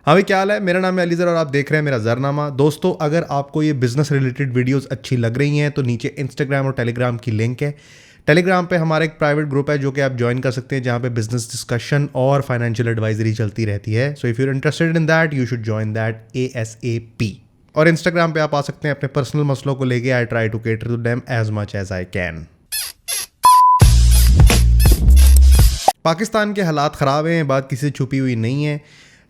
हाँ भाई, क्या हाल है। मेरा नाम है अलीज़र और आप देख रहे हैं मेरा ज़रनामा। दोस्तों, अगर आपको ये बिजनेस रिलेटेड वीडियोस अच्छी लग रही हैं तो नीचे इंस्टाग्राम और टेलीग्राम की लिंक है। टेलीग्राम पे हमारा एक प्राइवेट ग्रुप है जो कि आप ज्वाइन कर सकते हैं, जहाँ पे बिजनेस डिस्कशन और फाइनेंशियल एडवाइजरी चलती रहती है। So if you are interested in that you should join that ASAP। और इंस्टाग्राम पे आप आ सकते हैं अपने पर्सनल मसलों को लेके। I try to cater to them as much as I can. Pakistan के हालात ख़राब हैं, बात किसी से छुपी हुई नहीं है।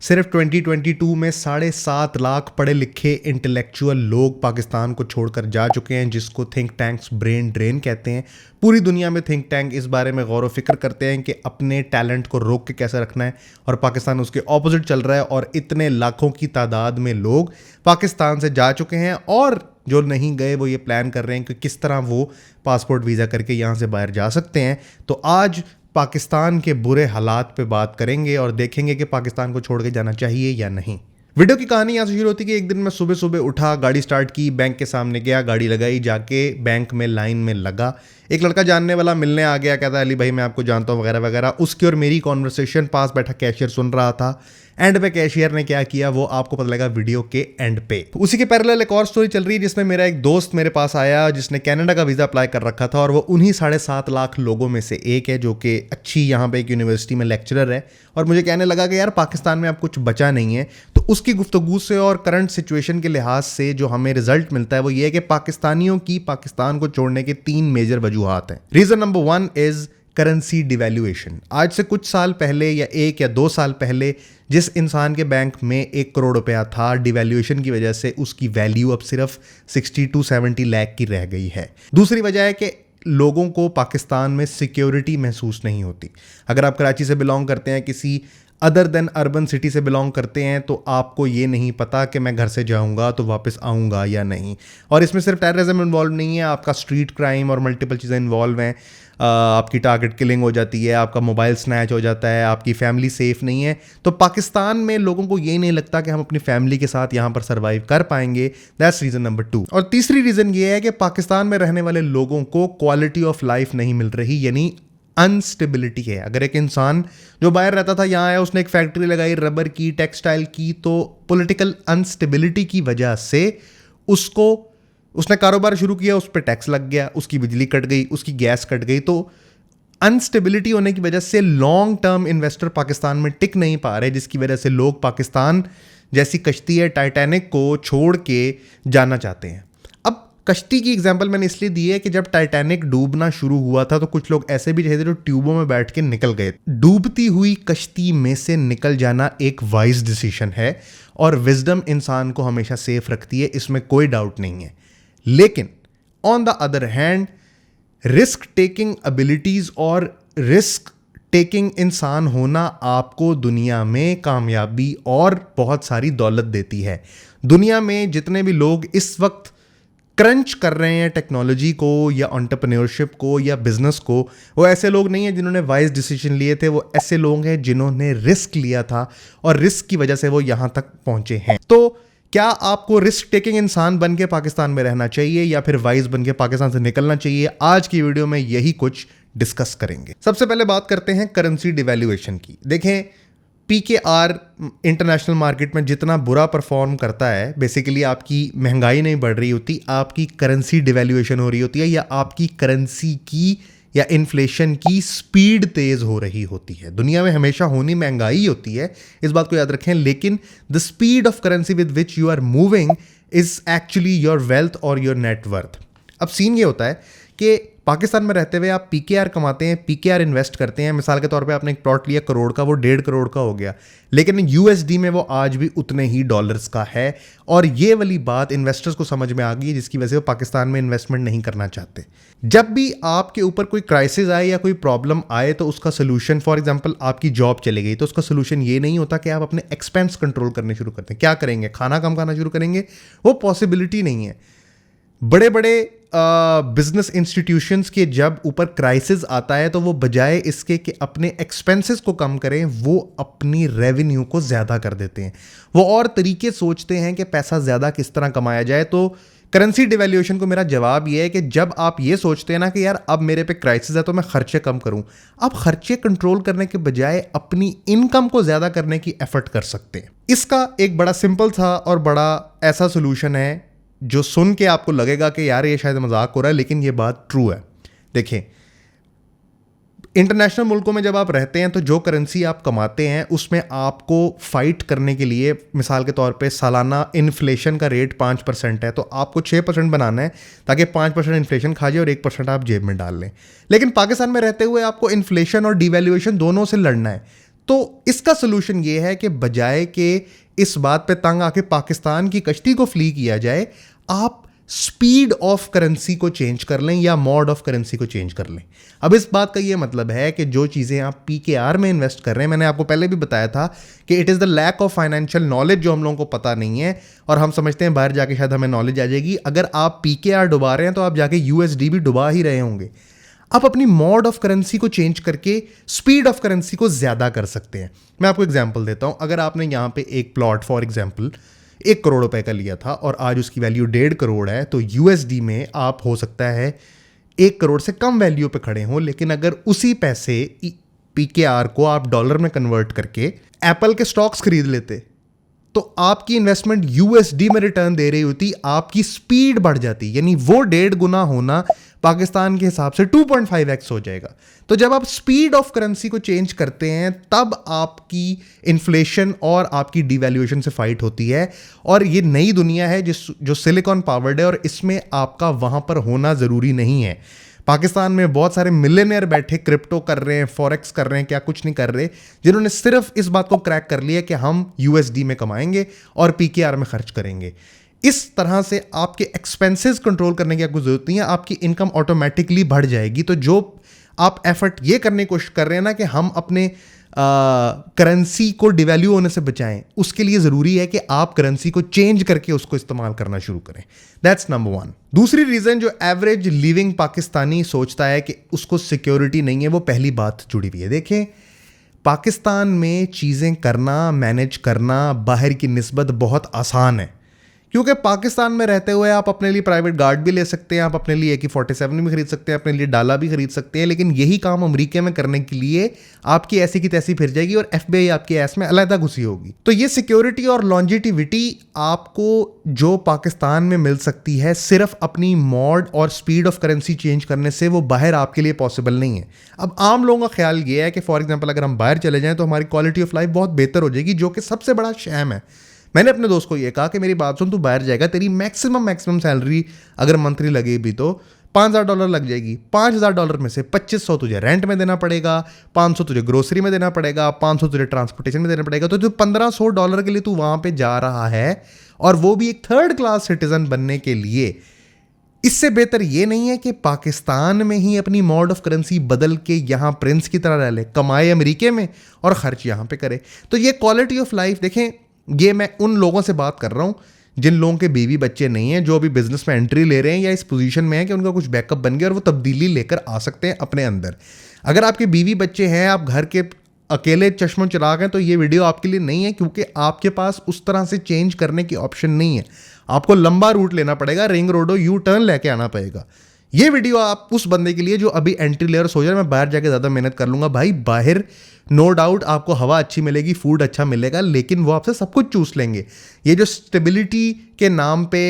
सिर्फ 2022 में 7.5 लाख पढ़े लिखे इंटेलेक्चुअल लोग पाकिस्तान को छोड़कर जा चुके हैं, जिसको थिंक टैंक्स ब्रेन ड्रेन कहते हैं। पूरी दुनिया में थिंक टैंक इस बारे में गौर व फिक्र करते हैं कि अपने टैलेंट को रोक के कैसे रखना है, और पाकिस्तान उसके ऑपोजिट चल रहा है। और इतने लाखों की तादाद में लोग पाकिस्तान से जा चुके हैं, और जो नहीं गए वो ये प्लान कर रहे हैं कि किस तरह वो पासपोर्ट वीज़ा करके यहाँ से बाहर जा सकते हैं। तो आज पाकिस्तान के बुरे हालात पे बात करेंगे और देखेंगे कि पाकिस्तान को छोड़ के जाना चाहिए या नहीं। वीडियो की कहानी यहाँ से शुरू होती है कि एक दिन मैं सुबह सुबह उठा, गाड़ी स्टार्ट की, बैंक के सामने गया, गाड़ी लगाई, जाके बैंक में लाइन में लगा। एक लड़का जानने वाला मिलने आ गया, कहता है अली भाई मैं आपको जानता हूँ वगैरह वगैरह। उसकी और मेरी कॉन्वर्सेशन पास बैठा कैशियर सुन रहा था। एंड पे कैशियर ने क्या किया वो आपको पता लगा वीडियो के एंड पे। उसी के पैरेलल एक और स्टोरी चल रही है जिसमें मेरा एक दोस्त मेरे पास आया जिसने कनाडा का वीज़ा अप्लाई कर रखा था, और वो उन्हीं 7.5 लाख लोगों में से एक है जो कि अच्छी यहाँ पे एक यूनिवर्सिटी में लेक्चरर है। और मुझे कहने लगा कि यार पाकिस्तान में अब कुछ बचा नहीं है। तो उसकी गुफ्तगू से और करंट सिचुएशन के लिहाज से जो हमें रिजल्ट मिलता है वो ये है कि पाकिस्तानियों की पाकिस्तान को छोड़ने के 3 मेजर वजूहात हैं। Reason number 1 is currency devaluation. आज से कुछ साल पहले या 1 या 2 साल पहले जिस इंसान के बैंक में 1 करोड़ रुपया था, डिवैल्यूएशन की वजह से उसकी वैल्यू अब सिर्फ 60 to 70 लाख की रह गई है। दूसरी वजह है कि लोगों को पाकिस्तान में सिक्योरिटी महसूस नहीं होती। अगर आप कराची से बिलोंग करते हैं, किसी अदर देन अर्बन सिटी से बिलोंग करते हैं, तो आपको ये नहीं पता कि मैं घर से जाऊंगा तो वापस आऊंगा या नहीं। और इसमें सिर्फ टेररिज्म इन्वॉल्व नहीं है, आपका स्ट्रीट क्राइम और मल्टीपल चीज़ें इन्वॉल्व हैं। आपकी टारगेट किलिंग हो जाती है, आपका मोबाइल स्नैच हो जाता है, आपकी फैमिली सेफ नहीं है। तो पाकिस्तान में लोगों को ये नहीं लगता कि हम अपनी फैमिली के साथ यहाँ पर सर्वाइव कर पाएंगे। That's reason number 2। और तीसरी रीज़न ये है कि पाकिस्तान में रहने वाले लोगों को क्वालिटी ऑफ लाइफ नहीं मिल रही, यानी अनस्टेबिलिटी है। अगर एक इंसान जो बाहर रहता था यहाँ आया, उसने एक फैक्ट्री लगाई रबर की, टेक्सटाइल की, तो पॉलिटिकल अनस्टेबिलिटी की वजह से उसने कारोबार शुरू किया, उस पर टैक्स लग गया, उसकी बिजली कट गई, उसकी गैस कट गई। तो अनस्टेबिलिटी होने की वजह से लॉन्ग टर्म इन्वेस्टर पाकिस्तान में टिक नहीं पा रहे, जिसकी वजह से लोग पाकिस्तान जैसी कश्ती है टाइटैनिक को छोड़ के जाना चाहते हैं। अब कश्ती की एग्जांपल मैंने इसलिए दी है कि जब टाइटैनिक डूबना शुरू हुआ था तो कुछ लोग ऐसे भी थे जो ट्यूबों में बैठ के निकल गए। डूबती हुई कश्ती में से निकल जाना एक वाइज डिसीजन है, और विजडम इंसान को हमेशा सेफ रखती है, इसमें कोई डाउट नहीं है। लेकिन on the other hand risk taking abilities और रिस्क टेकिंग इंसान होना आपको दुनिया में कामयाबी और बहुत सारी दौलत देती है। दुनिया में जितने भी लोग इस वक्त क्रंच कर रहे हैं टेक्नोलॉजी को या एंटरप्रेन्योरशिप को या बिजनेस को, वो ऐसे लोग नहीं हैं जिन्होंने वाइज डिसीजन लिए थे, वो ऐसे लोग हैं जिन्होंने रिस्क लिया था और रिस्क की वजह से वो यहां तक पहुंचे हैं। तो क्या आपको रिस्क टेकिंग इंसान बन के पाकिस्तान में रहना चाहिए या फिर वाइज बन के पाकिस्तान से निकलना चाहिए? आज की वीडियो में यही कुछ डिस्कस करेंगे। सबसे पहले बात करते हैं करेंसी डिवैल्यूएशन की। देखें, PKR इंटरनेशनल मार्केट में जितना बुरा परफॉर्म करता है, बेसिकली आपकी महंगाई नहीं बढ़ रही होती, आपकी करेंसी डिवैल्यूएशन हो रही होती है, या आपकी करेंसी की या इन्फ्लेशन की स्पीड तेज हो रही होती है। दुनिया में हमेशा होनी महंगाई होती है, इस बात को याद रखें, लेकिन the speed of currency with which you are moving is actually your wealth और योर नेटवर्थ। अब सीन ये होता है कि पाकिस्तान में रहते हुए आप PKR कमाते हैं, PKR इन्वेस्ट करते हैं। मिसाल के तौर पे आपने एक प्लॉट लिया करोड़ का, वो 1.5 करोड़ का हो गया, लेकिन USD में वो आज भी उतने ही डॉलर्स का है। और ये वाली बात इन्वेस्टर्स को समझ में आ गई है, जिसकी वजह से वो पाकिस्तान में इन्वेस्टमेंट नहीं करना चाहते। जब भी आपके ऊपर कोई क्राइसिस आए या कोई प्रॉब्लम आए तो उसका सोल्यूशन, फॉर एग्जाम्पल आपकी जॉब चली गई, तो उसका सोल्यूशन ये नहीं होता कि आप अपने एक्सपेंस कंट्रोल करने शुरू करते हैं। क्या करेंगे? खाना कम खाना शुरू करेंगे? वो पॉसिबिलिटी नहीं है। बड़े बड़े बिजनेस इंस्टीट्यूशंस के जब ऊपर क्राइसिस आता है तो वो बजाय इसके कि अपने एक्सपेंसेस को कम करें, वो अपनी रेवेन्यू को ज़्यादा कर देते हैं। वो और तरीके सोचते हैं कि पैसा ज़्यादा किस तरह कमाया जाए। तो करेंसी डिवैल्यूएशन को मेरा जवाब ये है कि जब आप ये सोचते हैं ना कि यार अब मेरे पे क्राइसिस है तो मैं खर्चे कम करूं, आप खर्चे कंट्रोल करने के बजाय अपनी इनकम को ज़्यादा करने की एफर्ट कर सकते हैं। इसका एक बड़ा सिंपल था और बड़ा ऐसा सोल्यूशन है जो सुन के आपको लगेगा कि यार ये शायद मजाक हो रहा है, लेकिन ये बात ट्रू है। देखिए, इंटरनेशनल मुल्कों में जब आप रहते हैं तो जो करेंसी आप कमाते हैं उसमें आपको फाइट करने के लिए, मिसाल के तौर पे सालाना इन्फ्लेशन का रेट 5% है, तो आपको 6% बनाना है ताकि 5% इन्फ्लेशन खा जाए और 1% आप जेब में डाल लें। लेकिन पाकिस्तान में रहते हुए आपको इन्फ्लेशन और डिवैल्यूएशन दोनों से लड़ना है। तो इसका सोल्यूशन ये है कि बजाय कि इस बात पे तंग आके पाकिस्तान की कश्ती को फ्ली किया जाए, आप स्पीड ऑफ करेंसी को चेंज कर लें या मोड ऑफ करेंसी को चेंज कर लें। अब इस बात का ये मतलब है कि जो चीज़ें आप PKR में इन्वेस्ट कर रहे हैं, मैंने आपको पहले भी बताया था कि it is the lack of financial knowledge जो हम लोगों को पता नहीं है और हम समझते हैं बाहर जाके शायद हमें नॉलेज आ जाएगी। अगर आप PKR डुबा रहे हैं तो आप जाके USD भी डुबा ही रहे होंगे। आप अपनी मोड ऑफ करेंसी को चेंज करके स्पीड ऑफ करेंसी को ज़्यादा कर सकते हैं। मैं आपको एग्जाम्पल देता हूँ। अगर आपने यहाँ पे एक प्लॉट फॉर एग्जाम्पल 1 करोड़ रुपए का लिया था और आज उसकी वैल्यू 1.5 करोड़ है, तो USD में आप हो सकता है 1 करोड़ से कम वैल्यू पे खड़े हों, लेकिन अगर उसी पैसे PKR को आप डॉलर में कन्वर्ट करके एप्पल के स्टॉक्स खरीद लेते तो आपकी इन्वेस्टमेंट USD में रिटर्न दे रही होती, आपकी स्पीड बढ़ जाती, यानी वो 1.5 गुना होना पाकिस्तान के हिसाब से 2.5x हो जाएगा। तो जब आप स्पीड ऑफ करेंसी को चेंज करते हैं तब आपकी इन्फ्लेशन और आपकी डिवैल्यूएशन से फाइट होती है। और ये नई दुनिया है जो सिलिकॉन पावर्ड है और इसमें आपका वहां पर होना ज़रूरी नहीं है। पाकिस्तान में बहुत सारे मिलियनेयर बैठे क्रिप्टो कर रहे हैं, फॉरेक्स कर रहे हैं, क्या कुछ नहीं कर रहे, जिन्होंने सिर्फ इस बात को क्रैक कर लिया कि हम USD में कमाएंगे और PKR में खर्च करेंगे। इस तरह से आपके एक्सपेंसेस कंट्रोल करने की आपको जरूरत नहीं है, आपकी इनकम ऑटोमेटिकली बढ़ जाएगी। तो जो आप एफर्ट ये करने की कोशिश कर रहे हैं ना कि हम अपने करेंसी को डिवैल्यू होने से बचाएं, उसके लिए ज़रूरी है कि आप करेंसी को चेंज करके उसको इस्तेमाल करना शुरू करें। That's number 1। दूसरी रीज़न जो एवरेज लिविंग पाकिस्तानी सोचता है कि उसको सिक्योरिटी नहीं है, वो पहली बात जुड़ी हुई है। देखें, पाकिस्तान में चीज़ें करना, मैनेज करना बाहर की निस्बत बहुत आसान है, क्योंकि पाकिस्तान में रहते हुए आप अपने लिए प्राइवेट गार्ड भी ले सकते हैं, आप अपने लिए AK-47 भी खरीद सकते हैं, अपने लिए डाला भी खरीद सकते हैं, लेकिन यही काम अमेरिका में करने के लिए आपकी ऐसी की तैसी फिर जाएगी और FBI आपकी ऐस में अलहदा घुसी होगी। तो ये सिक्योरिटी और लॉन्जिटिविटी आपको जो पाकिस्तान में मिल सकती है सिर्फ अपनी मोड और स्पीड ऑफ करेंसी चेंज करने से, वो बाहर आपके लिए पॉसिबल नहीं है। अब आम लोगों का ख्याल ये है कि फॉर एग्जाम्पल अगर हम बाहर चले जाएं तो हमारी क्वालिटी ऑफ लाइफ बहुत बेहतर हो जाएगी, जो कि सबसे बड़ा शैम है। मैंने अपने दोस्त को ये कहा कि मेरी बात सुन, तू बाहर जाएगा, तेरी मैक्सिमम सैलरी अगर मंथली लगे भी तो $5,000 लग जाएगी। $5,000 में से 2500 तुझे रेंट में देना पड़ेगा, 500 तुझे ग्रोसरी में देना पड़ेगा, 500 तुझे ट्रांसपोर्टेशन में देना पड़ेगा। तो जो $1,500 के लिए तू वहां पे जा रहा है, और वो भी एक 3rd क्लास सिटीजन बनने के लिए, इससे बेहतर ये नहीं है कि पाकिस्तान में ही अपनी मोड ऑफ करेंसी बदल के यहां प्रिंस की तरह रह ले, कमाए अमेरिका में और खर्च यहां पे करे। तो ये क्वालिटी ऑफ लाइफ देखें, ये मैं उन लोगों से बात कर रहा हूं जिन लोगों के बीवी बच्चे नहीं हैं, जो अभी बिजनेस में एंट्री ले रहे हैं या इस पोजीशन में है कि उनका कुछ बैकअप बन गया और वो तब्दीली लेकर आ सकते हैं अपने अंदर। अगर आपके बीवी बच्चे हैं, आप घर के अकेले चश्मों चिराग हैं, तो ये वीडियो आपके लिए नहीं है, क्योंकि आपके पास उस तरह से चेंज करने की ऑप्शन नहीं है। आपको लंबा रूट लेना पड़ेगा, रिंग रोडो यू टर्न लेके आना पड़ेगा। ये वीडियो आप उस बंदे के लिए जो अभी एंट्री लेयर सोच रहा है मैं बाहर जाके ज़्यादा मेहनत कर लूँगा। भाई, बाहर नो डाउट आपको हवा अच्छी मिलेगी, फूड अच्छा मिलेगा, लेकिन वो आपसे सब कुछ चूस लेंगे। ये जो स्टेबिलिटी के नाम पे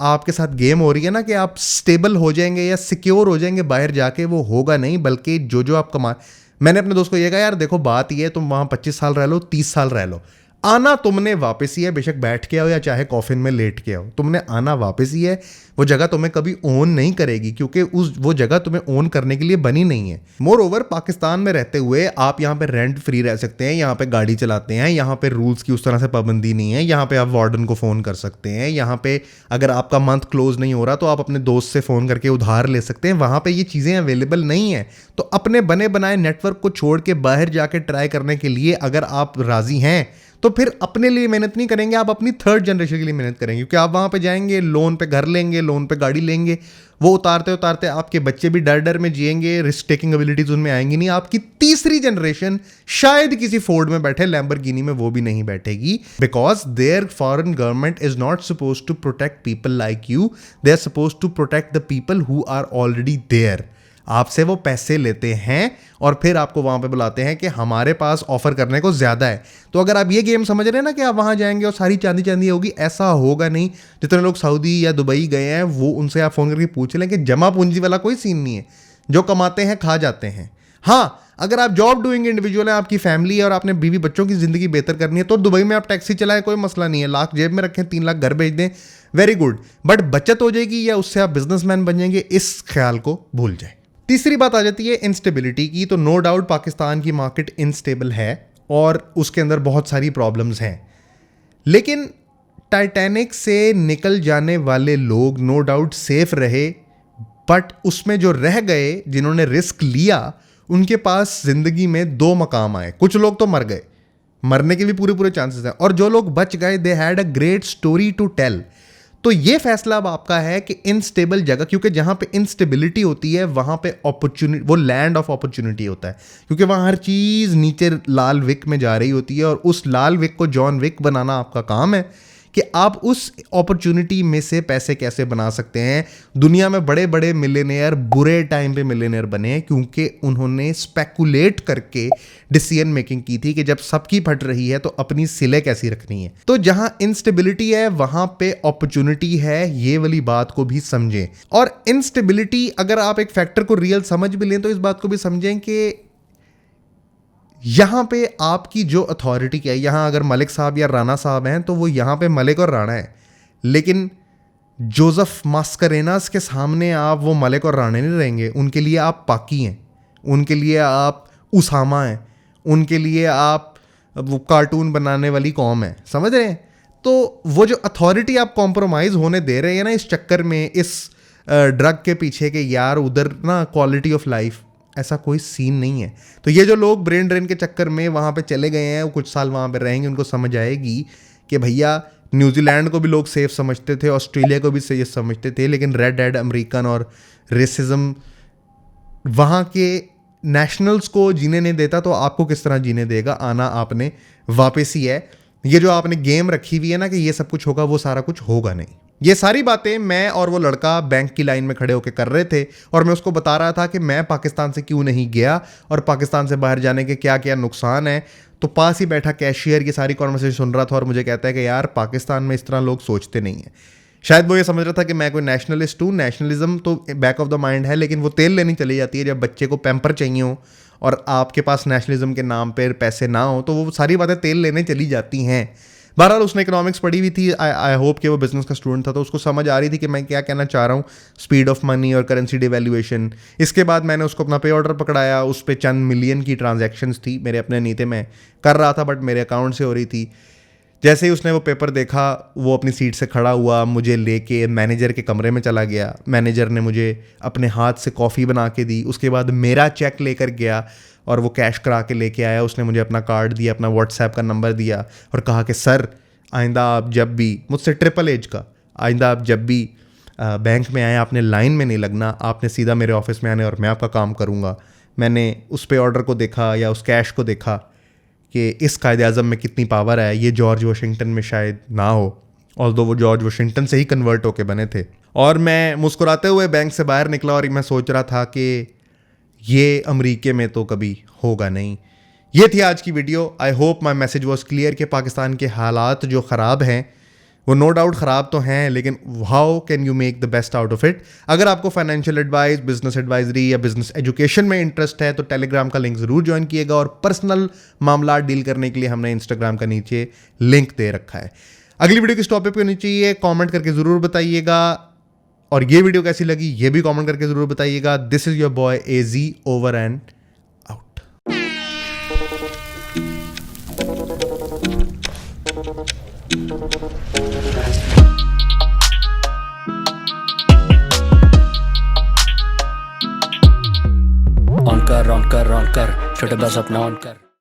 आपके साथ गेम हो रही है ना कि आप स्टेबल हो जाएंगे या सिक्योर हो जाएंगे बाहर जाके, वो होगा नहीं। बल्कि जो आप कमा, मैंने अपने दोस्त को ये कहा, यार देखो बात ये है, तुम वहाँ 25 साल रह लो, 30 साल रह लो, आना तुमने वापस ही है। बेशक बैठ के आओ या चाहे कॉफिन में लेट के आओ, तुमने आना वापस ही है। वो जगह तुम्हें कभी ओन नहीं करेगी, क्योंकि वो जगह तुम्हें ओन करने के लिए बनी नहीं है। मोर ओवर, पाकिस्तान में रहते हुए आप यहाँ पे रेंट फ्री रह सकते हैं, यहाँ पे गाड़ी चलाते हैं, यहाँ पे रूल्स की उस तरह से पाबंदी नहीं है, यहाँ पे आप वार्डन को फ़ोन कर सकते हैं, यहाँ पे अगर आपका मंथ क्लोज नहीं हो रहा तो आप अपने दोस्त से फ़ोन करके उधार ले सकते हैं। वहाँ पे ये चीज़ें अवेलेबल नहीं है। तो अपने बने बनाए नेटवर्क को छोड़ के बाहर जाके ट्राई करने के लिए अगर आप राज़ी हैं तो फिर अपने लिए मेहनत नहीं करेंगे, आप अपनी 3rd जनरेशन के लिए मेहनत करेंगे, क्योंकि आप वहाँ पे जाएंगे, लोन पे घर लेंगे, लोन पे गाड़ी लेंगे, वो उतारते उतारते आपके बच्चे भी डर डर में जिएंगे, रिस्क टेकिंग एबिलिटीज उनमें आएंगी नहीं। आपकी 3री जनरेशन शायद किसी फोर्ड में बैठे, लैम्बोर्गिनी में वो भी नहीं बैठेगी, because their foreign government is not suppose to protect people like you, they are suppose to protect the people who are already there. आपसे वो पैसे लेते हैं और फिर आपको वहाँ पे बुलाते हैं कि हमारे पास ऑफर करने को ज़्यादा है। तो अगर आप ये गेम समझ रहे हैं ना कि आप वहाँ जाएंगे और सारी चांदी चांदी होगी, ऐसा होगा नहीं। जितने लोग सऊदी या दुबई गए हैं वो उनसे आप फ़ोन करके पूछ लें कि जमा पूंजी वाला कोई सीन नहीं है। जो कमाते हैं खा जाते हैं। हाँ, अगर आप जॉब डूइंग इंडिविजुअल हैं, आपकी फैमिली है और आपने बीवी बच्चों की ज़िंदगी बेहतर करनी है, तो दुबई में आप टैक्सी चलाएं, कोई मसला नहीं है। लाख जेब में रखें, 3 लाख घर भेज दें, वेरी गुड। बट बचत हो जाएगी या उससे आप बिजनेसमैन बन जाएंगे, इस ख्याल को भूल जाए। तीसरी बात आ जाती है इंस्टेबिलिटी की। तो नो डाउट पाकिस्तान की मार्केट इनस्टेबल है और उसके अंदर बहुत सारी प्रॉब्लम्स हैं, लेकिन टाइटैनिक से निकल जाने वाले लोग नो डाउट सेफ रहे, बट उसमें जो रह गए, जिन्होंने रिस्क लिया, उनके पास जिंदगी में 2 मकाम आए। कुछ लोग तो मर गए, मरने के भी पूरे चांसेस हैं, और जो लोग बच गए they had a great story to tell. तो ये फैसला अब आपका है कि इनस्टेबल जगह, क्योंकि जहां पे इनस्टेबिलिटी होती है वहां पे अपॉर्चुनिटी, वो लैंड ऑफ अपॉर्चुनिटी होता है, क्योंकि वहां हर चीज नीचे लाल विक में जा रही होती है, और उस लाल विक को जॉन विक बनाना आपका काम है कि आप उस अपॉर्चुनिटी में से पैसे कैसे बना सकते हैं। दुनिया में बड़े बड़े मिलियनेयर बुरे टाइम पे मिलियनेयर बने क्योंकि उन्होंने स्पेकुलेट करके डिसीजन मेकिंग की थी कि जब सबकी फट रही है तो अपनी सिले कैसी रखनी है। तो जहां इंस्टेबिलिटी है वहां पे अपॉर्चुनिटी है, ये वाली बात को भी समझें। और इंस्टेबिलिटी, अगर आप एक फैक्टर को रियल समझ भी लें तो इस बात को भी समझें कि यहां पे आपकी जो अथॉरिटी क्या है, यहां अगर मलिक साहब या राणा साहब हैं तो वो यहां पे मलिक और राणा है, लेकिन जोसेफ मास्करेनास के सामने आप वो मलिक और राणा नहीं रहेंगे। उनके लिए आप पाकी हैं, उनके लिए आप उसामा हैं, उनके लिए आप वो कार्टून बनाने वाली कौम है, समझ रहे हैं। तो वो जो अथॉरिटी आप कॉम्प्रोमाइज़ होने दे रहे हैं ना इस चक्कर में, इस ड्रग के पीछे के यार उधर ना क्वालिटी ऑफ लाइफ, ऐसा कोई सीन नहीं है। तो ये जो लोग ब्रेन ड्रेन के चक्कर में वहाँ पे चले गए हैं, वो कुछ साल वहाँ पे रहेंगे, उनको समझ आएगी कि भैया न्यूजीलैंड को भी लोग सेफ समझते थे, ऑस्ट्रेलिया को भी सेफ समझते थे, लेकिन रेड हेड अमेरिकन और रेसिज्म वहाँ के नेशनल्स को जीने नहीं देता, तो आपको किस तरह जीने देगा। आना आपने वापस ही है। ये जो आपने गेम रखी हुई है ना कि ये सब कुछ होगा, वो सारा कुछ होगा नहीं। ये सारी बातें मैं और वो लड़का बैंक की लाइन में खड़े होकर कर रहे थे, और मैं उसको बता रहा था कि मैं पाकिस्तान से क्यों नहीं गया और पाकिस्तान से बाहर जाने के क्या क्या नुकसान है। तो पास ही बैठा कैशियर ये सारी कॉन्वर्सेशन सुन रहा था और मुझे कहता है कि यार पाकिस्तान में इस तरह लोग सोचते नहीं हैं। शायद वो ये समझ रहा था कि मैं कोई नेशनलिस्ट हूँ। नेशनलिज्म तो बैक ऑफ द माइंड है, लेकिन वो तेल लेनी चली जाती है जब बच्चे को पैम्पर चाहिए हो और आपके पास नेशनलिज्म के नाम पर पैसे ना हो, तो वो सारी बातें तेल लेने चली जाती हैं। बहरहाल उसने इकोनॉमिक्स पढ़ी हुई थी, आई होप कि वो बिजनेस का स्टूडेंट था, तो उसको समझ आ रही थी कि मैं क्या कहना चाह रहा हूँ, स्पीड ऑफ मनी और करेंसी डिवैल्यूएशन। इसके बाद मैंने उसको अपना पे ऑर्डर पकड़ाया, उस पर चंद मिलियन की ट्रांजैक्शंस थी, मेरे अपने नहीं थे, मैं कर रहा था बट मेरे अकाउंट से हो रही थी। जैसे ही उसने वो पेपर देखा, वो अपनी सीट से खड़ा हुआ, मुझे लेके मैनेजर के कमरे में चला गया। मैनेजर ने मुझे अपने हाथ से कॉफ़ी बना के दी, उसके बाद मेरा चेक लेकर गया और वो कैश करा के लेके आया। उसने मुझे अपना कार्ड दिया, अपना व्हाट्सएप का नंबर दिया और कहा कि सर आइंदा आप जब भी, मुझसे ट्रिपल एज का, आइंदा आप जब भी बैंक में आए आपने लाइन में नहीं लगना, आपने सीधा मेरे ऑफिस में आने और मैं आपका काम करूँगा। मैंने उस पे ऑर्डर को देखा या उस कैश को देखा कि इस कायदे आज़म में कितनी पावर है, ये जॉर्ज वाशिंगटन में शायद ना हो, ऑल्दो वो जॉर्ज वाशिंगटन से ही कन्वर्ट होके बने थे। और मैं मुस्कुराते हुए बैंक से बाहर निकला और मैं सोच रहा था कि ये अमेरिका में तो कभी होगा नहीं। ये थी आज की video. I hope my message was clear कि पाकिस्तान के हालात जो ख़राब हैं वो नो डाउट ख़राब तो हैं, लेकिन how can you make the best out of it. अगर आपको फाइनेंशियल एडवाइस, बिजनेस एडवाइजरी या बिजनेस एजुकेशन में इंटरेस्ट है तो टेलीग्राम का लिंक ज़रूर ज्वाइन कीजिएगा, और पर्सनल मामला डील करने के लिए हमने इंस्टाग्राम का नीचे लिंक दे रखा है। अगली वीडियो किस टॉपिक पे होनी चाहिए कॉमेंट करके ज़रूर बताइएगा, और ये वीडियो कैसी लगी ये भी कॉमेंट करके ज़रूर बताइएगा। This is your boy AZ, over and out. On कर छोटे बस अपना ऑन कर।